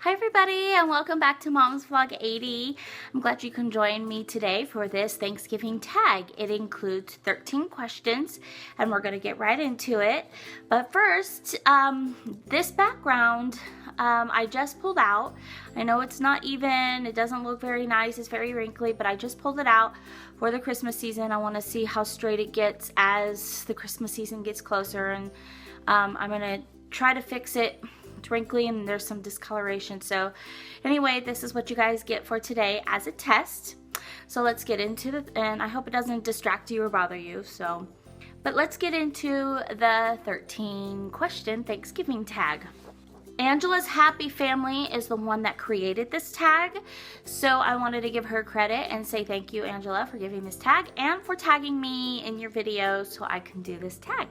Hi everybody, and welcome back to Mom's Vlog 80. I'm glad you can join me today for this Thanksgiving tag. It includes 13 questions and we're going to get right into it. But first, this background I just pulled out. I know it's not even, it doesn't look very nice, it's very wrinkly, but I just pulled it out for the Christmas season. I want to see how straight it gets as the Christmas season gets closer, and I'm going to try to fix it. It's wrinkly and there's some discoloration. So anyway, this is what you guys get for today as a test. So let's get into it, and I hope it doesn't distract you or bother you. But let's get into the 13 question Thanksgiving tag. Angela's Happy Family is the one that created this tag, so I wanted to give her credit and say thank you, Angela, for giving this tag and for tagging me in your videos so I can do this tag.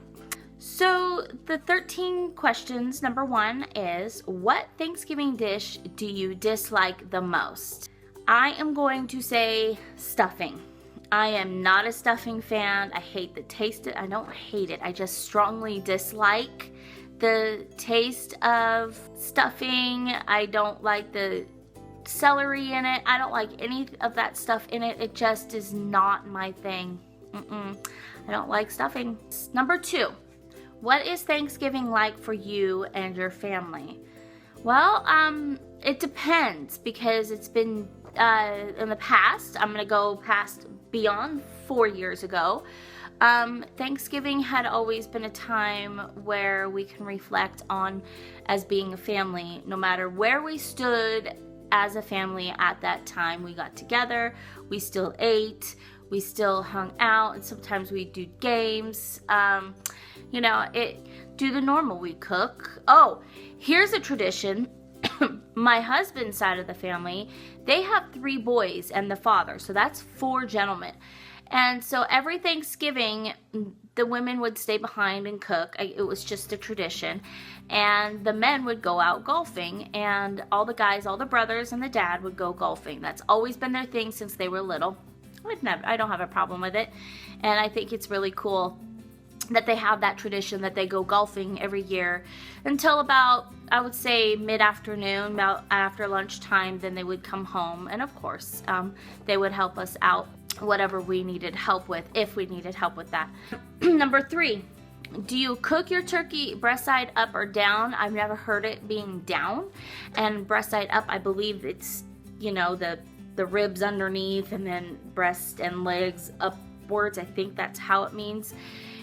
So the 13 questions, number 1 is, what Thanksgiving dish do you dislike the most? I am going to say stuffing. I am not a stuffing fan. I hate the taste. I don't hate it. I just strongly dislike the taste of stuffing. I don't like the celery in it. I don't like any of that stuff in it. It just is not my thing. I don't like stuffing. Number 2. What is Thanksgiving like for you and your family? Well, it depends, because it's been in the past, I'm gonna go past beyond 4 years ago. Thanksgiving had always been a time where we can reflect on as being a family, no matter where we stood as a family at that time. We got together, we still ate, we still hung out, and sometimes we do games. You know, do the normal. We cook. Oh, here's a tradition. My husband's side of the family, they have 3 boys and the father, so that's 4 gentlemen. And so every Thanksgiving, the women would stay behind and cook. It was just a tradition. And the men would go out golfing, and all the guys, all the brothers and the dad would go golfing. That's always been their thing since they were little. I don't have a problem with it. And I think it's really cool that they have that tradition, that they go golfing every year until about, I would say, mid-afternoon, about after lunchtime. Then they would come home, and of course they would help us out, whatever we needed help with, if we needed help with that. Number 3, do you cook your turkey breast side up or down? I've never heard it being down, and breast side up, I believe it's, you know, the ribs underneath and then breast and legs upwards. I think that's how it means.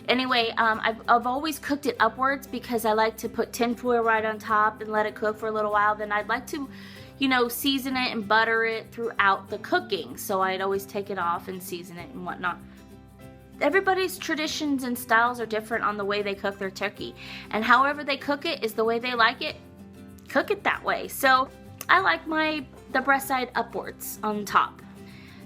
Anyway, I've always cooked it upwards because I like to put tinfoil right on top and let it cook for a little while. Then I'd like to, you know, season it and butter it throughout the cooking. So I'd always take it off and season it and whatnot. Everybody's traditions and styles are different on the way they cook their turkey. And however they cook it is the way they like it. Cook it that way. So I like the breast side upwards on top.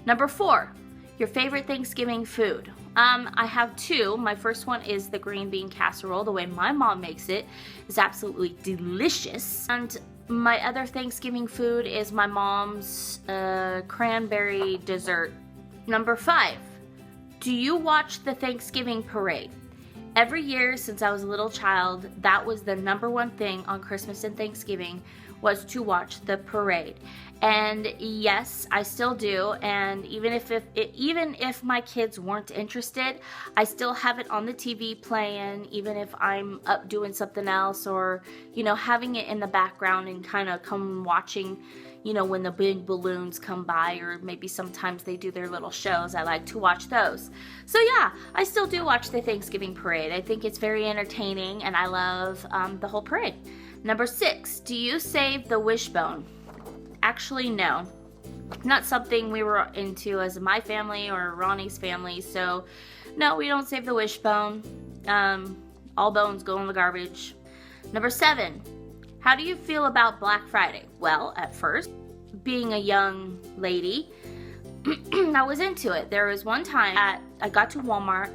Number 4, your favorite Thanksgiving food. I have 2. My first one is the green bean casserole. The way my mom makes it is absolutely delicious. And my other Thanksgiving food is my mom's cranberry dessert. Number 5, do you watch the Thanksgiving parade? Every year since I was a little child, that was the number 1 thing on Christmas and Thanksgiving, was to watch the parade. And yes, I still do. And even if my kids weren't interested, I still have it on the TV playing, even if I'm up doing something else, or, you know, having it in the background and kind of come watching, you know, when the big balloons come by, or maybe sometimes they do their little shows. I like to watch those. So yeah, I still do watch the Thanksgiving parade. I think it's very entertaining, and I love the whole parade. Number 6, do you save the wishbone? Actually, no. Not something we were into as my family or Ronnie's family. So no, we don't save the wishbone. All bones go in the garbage. Number 7, how do you feel about Black Friday? Well, at first, being a young lady, I was into it. There was one time I got to Walmart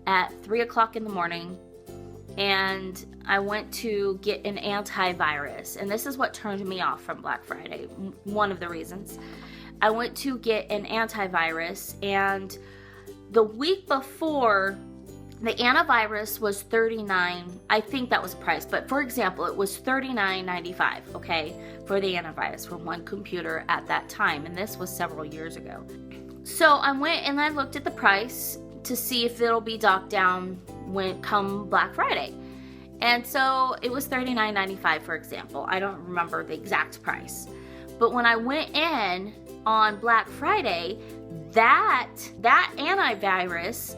at 3 o'clock in the morning, and I went to get an antivirus, and this is what turned me off from Black Friday, one of the reasons. I went to get an antivirus, and the week before The antivirus was $39, I think that was price, but for example, it was $39.95, okay, for the antivirus for one computer at that time, and this was several years ago. So I went and I looked at the price to see if it'll be docked down when come Black Friday. And so it was $39.95, for example. I don't remember the exact price. But when I went in on Black Friday, that antivirus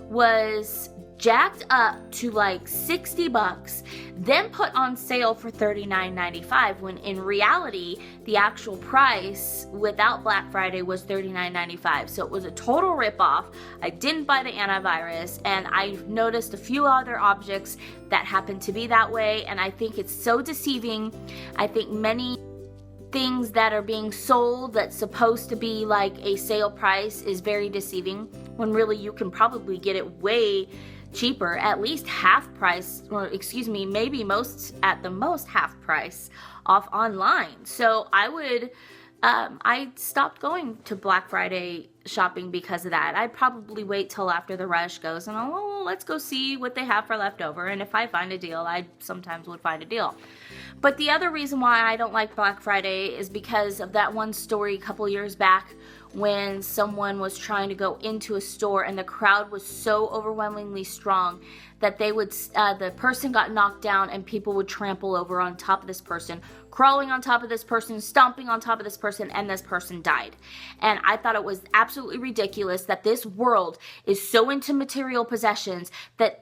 was jacked up to like $60, then put on sale for $39.95, when in reality the actual price without Black Friday was $39.95. So it was a total ripoff. I didn't buy the antivirus, and I noticed a few other objects that happened to be that way, and I think it's so deceiving. I think many things that are being sold that's supposed to be like a sale price is very deceiving, when really you can probably get it way cheaper, at least half price, or excuse me, maybe at the most half price off online. So I stopped going to Black Friday shopping because of that. I'd probably wait till after the rush goes and let's go see what they have for leftover, and if I find a deal, I sometimes would find a deal. But the other reason why I don't like Black Friday is because of that one story a couple years back when someone was trying to go into a store and the crowd was so overwhelmingly strong that the person got knocked down and people would trample over on top of this person, crawling on top of this person, stomping on top of this person, and this person died. And I thought it was absolutely ridiculous that this world is so into material possessions that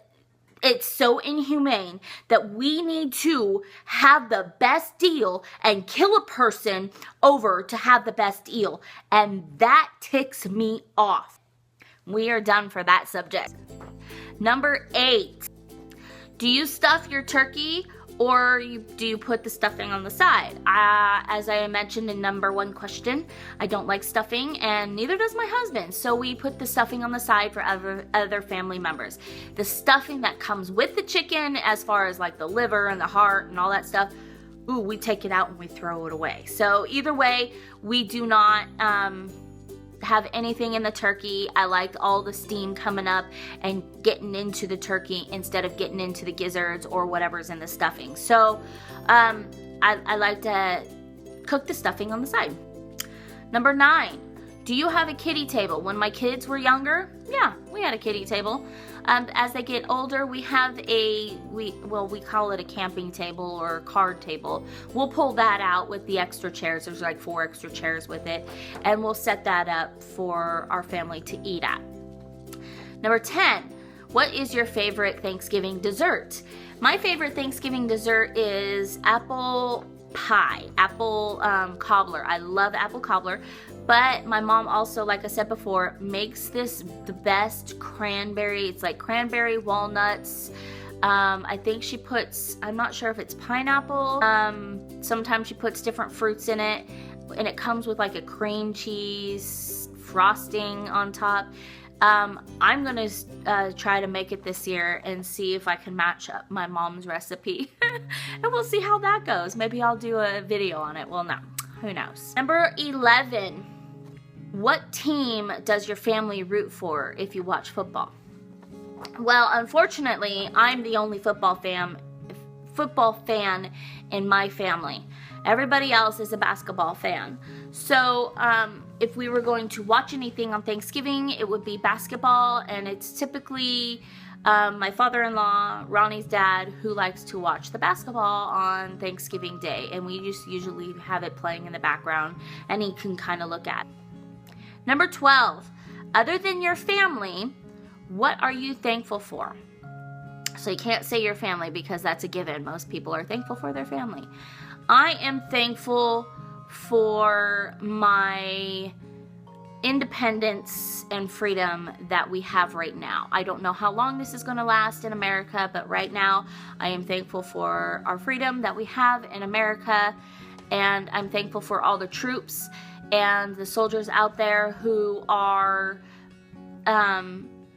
it's so inhumane that we need to have the best deal and kill a person over to have the best deal. And that ticks me off. We are done for that subject. Number 8. Do you stuff your turkey, or do you put the stuffing on the side? As I mentioned in number 1 question, I don't like stuffing, and neither does my husband. So we put the stuffing on the side for other family members. The stuffing that comes with the chicken, as far as like the liver and the heart and all that stuff, we take it out and we throw it away. So either way, we do not have anything in the turkey. I like all the steam coming up and getting into the turkey instead of getting into the gizzards or whatever's in the stuffing. So I like to cook the stuffing on the side. Number 9, do you have a kiddie table? When my kids were younger, yeah, we had a kiddie table. As they get older, we have we call it a camping table or a card table. We'll pull that out with the extra chairs. There's like 4 extra chairs with it, and we'll set that up for our family to eat at. Number 10, what is your favorite Thanksgiving dessert? My favorite Thanksgiving dessert is apple pie, apple cobbler. I love apple cobbler. But my mom also, like I said before, makes the best cranberry. It's like cranberry, walnuts. I think she puts, I'm not sure if it's pineapple. Sometimes she puts different fruits in it. And it comes with like a cream cheese frosting on top. I'm going to try to make it this year and see if I can match up my mom's recipe. And we'll see how that goes. Maybe I'll do a video on it. Well, no. Who knows? Number 11. What team does your family root for if you watch football? Well, unfortunately, I'm the only football fan in my family. Everybody else is a basketball fan. So, if we were going to watch anything on Thanksgiving, it would be basketball, and it's typically my father-in-law, Ronnie's dad, who likes to watch the basketball on Thanksgiving Day, and we just usually have it playing in the background, and he can kind of look at it. Number 12, other than your family, what are you thankful for? So you can't say your family because that's a given. Most people are thankful for their family. I am thankful for my independence and freedom that we have right now. I don't know how long this is going to last in America, but right now I am thankful for our freedom that we have in America, and I'm thankful for all the troops and the soldiers out there who are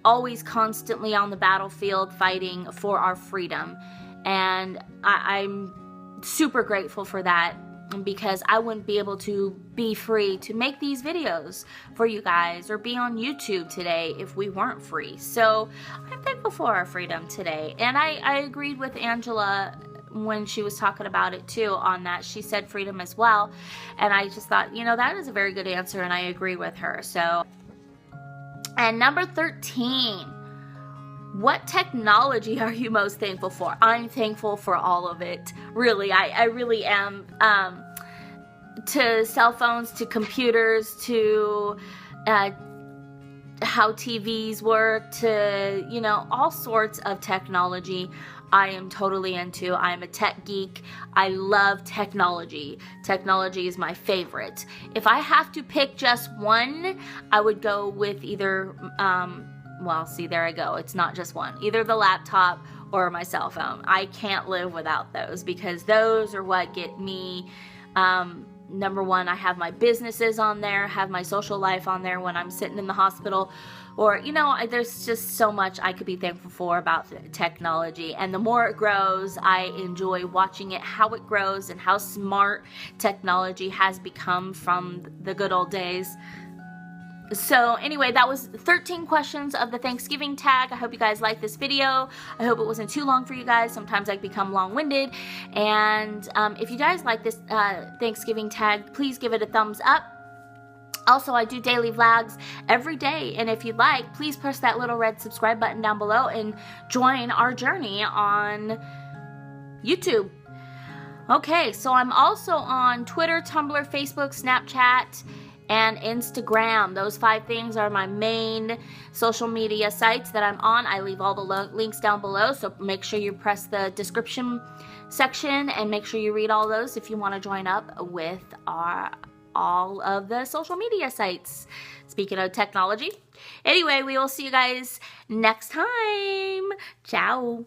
always constantly on the battlefield fighting for our freedom, and I'm super grateful for that. because I wouldn't be able to be free to make these videos for you guys or be on YouTube today if we weren't free. So I'm thankful for our freedom today. And I agreed with Angela when she was talking about it too on that. She said freedom as well. And I just thought, you know, that is a very good answer, and I agree with her. So, and number 13. What technology are you most thankful for? I'm thankful for all of it. Really, I really am. To cell phones, to computers, to how TVs work, to, you know, all sorts of technology I am totally into. I'm a tech geek. I love technology. Technology is my favorite. If I have to pick just one, I would go with either... well, see, there I go. It's not just one. Either the laptop or my cell phone. I can't live without those because those are what get me, number one, I have my businesses on there, have my social life on there when I'm sitting in the hospital, or, you know, there's just so much I could be thankful for about technology. And the more it grows, I enjoy watching it, how it grows and how smart technology has become from the good old days. So anyway, that was 13 questions of the Thanksgiving tag. I hope you guys liked this video. I hope it wasn't too long for you guys. Sometimes I become long-winded. And if you guys like this Thanksgiving tag, please give it a thumbs up. Also, I do daily vlogs every day. And if you'd like, please press that little red subscribe button down below and join our journey on YouTube. Okay, so I'm also on Twitter, Tumblr, Facebook, Snapchat, and Instagram. Those 5 things are my main social media sites that I'm on. I leave all the links down below, so make sure you press the description section and make sure you read all those if you want to join up with all of the social media sites. Speaking of technology. Anyway, we will see you guys next time. Ciao.